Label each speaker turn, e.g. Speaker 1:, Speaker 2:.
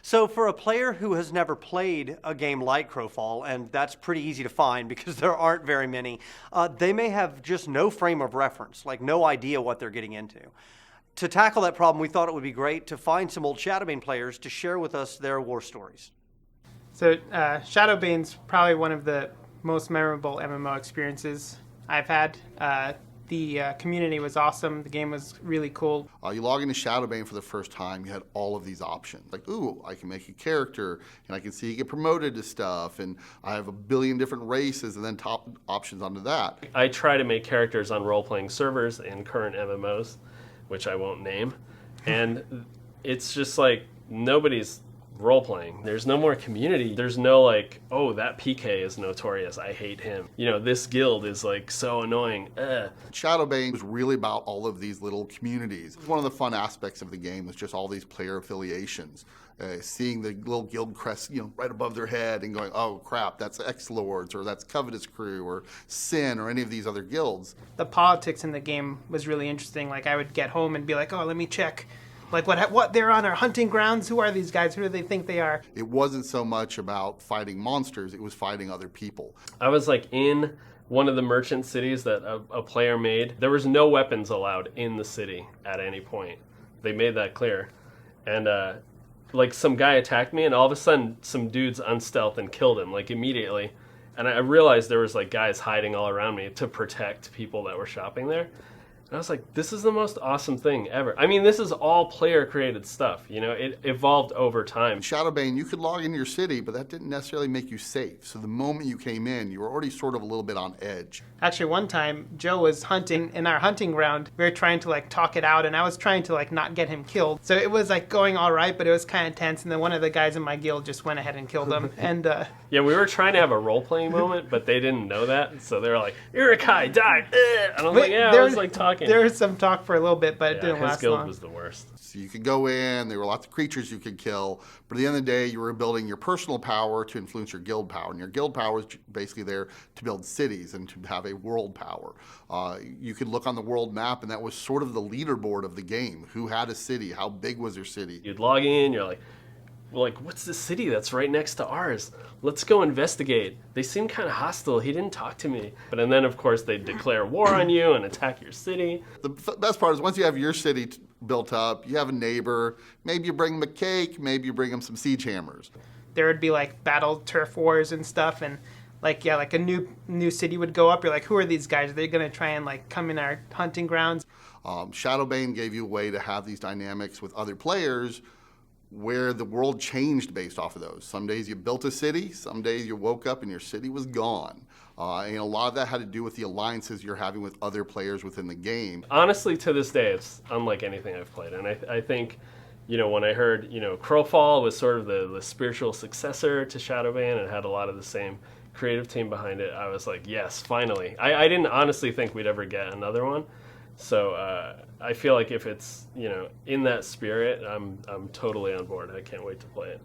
Speaker 1: So for a player who has never played a game like Crowfall, and that's pretty easy to find because there aren't very many, they may have just no frame of reference, like no idea what they're getting into. To tackle that problem, we thought it would be great to find some old Shadowbane players to share with us their war stories.
Speaker 2: So Shadowbane's probably one of the most memorable MMO experiences I've had. The community was awesome. The game was really cool.
Speaker 3: You log into Shadowbane for the first time, you had all of these options. Like, ooh, I can make a character, and I can see you get promoted to stuff, and I have a billion different races, and then top options onto that.
Speaker 4: I try to make characters on role-playing servers in current MMOs, which I won't name, and it's just like nobody's role-playing. There's no more community. There's no like, oh, that PK is notorious, I hate him. You know, this guild is like so annoying.
Speaker 3: Shadowbane was really about all of these little communities. One of the fun aspects of the game was just all these player affiliations. Seeing the little guild crest, right above their head and going, oh crap, that's X-Lords, or that's Covetous Crew, or Sin, or any of these other guilds.
Speaker 2: The politics in the game was really interesting. Like, I would get home and be like, oh, let me check like what they're on our hunting grounds. Who are these guys? Who do they think they are?
Speaker 3: It wasn't so much about fighting monsters, it was fighting other people.
Speaker 4: I was like in one of the merchant cities that a player made. There was no weapons allowed in the city at any point. They made that clear. And like some guy attacked me, and all of a sudden some dudes unstealthed and killed him like immediately. And I realized there was like guys hiding all around me to protect people that were shopping there. And I was like, this is the most awesome thing ever. I mean, this is all player-created stuff. It evolved over time.
Speaker 3: In Shadowbane, you could log into your city, but that didn't necessarily make you safe. So the moment you came in, you were already sort of a little bit on edge.
Speaker 2: Actually, one time, Joe was hunting in our hunting ground. We were trying to like talk it out, and I was trying to like not get him killed. So it was like going all right, but it was kind of tense. And then one of the guys in my guild just went ahead and killed him. And
Speaker 4: yeah, we were trying to have a role-playing moment, but they didn't know that. So they were like, Urukai died. And I was like, yeah, I was like talking.
Speaker 2: There was some talk for a little bit, but it didn't last long.
Speaker 4: His guild was the worst.
Speaker 3: So you could go in, there were lots of creatures you could kill, but at the end of the day, you were building your personal power to influence your guild power. And your guild power is basically there to build cities and to have a world power. You could look on the world map, and that was sort of the leaderboard of the game. Who had a city? How big was their city?
Speaker 4: You'd log in, you're like, what's this city that's right next to ours? Let's go investigate. They seem kind of hostile. He didn't talk to me. And then, of course, they declare war on you and attack your city.
Speaker 3: The best part is once you have your city built up, you have a neighbor, maybe you bring them a cake, maybe you bring them some siege hammers.
Speaker 2: There would be like battle turf wars and stuff, and like a new city would go up. You're like, who are these guys? Are they going to try and like come in our hunting grounds?
Speaker 3: Shadowbane gave you a way to have these dynamics with other players where the world changed based off of those. Some days you built a city, some days you woke up and your city was gone. And a lot of that had to do with the alliances you're having with other players within the game.
Speaker 4: Honestly, to this day, it's unlike anything I've played. And I think, when I heard, Crowfall was sort of the spiritual successor to Shadowbane and had a lot of the same creative team behind it, I was like, yes, finally. I didn't honestly think we'd ever get another one. So I feel like if it's, in that spirit, I'm totally on board. I can't wait to play it.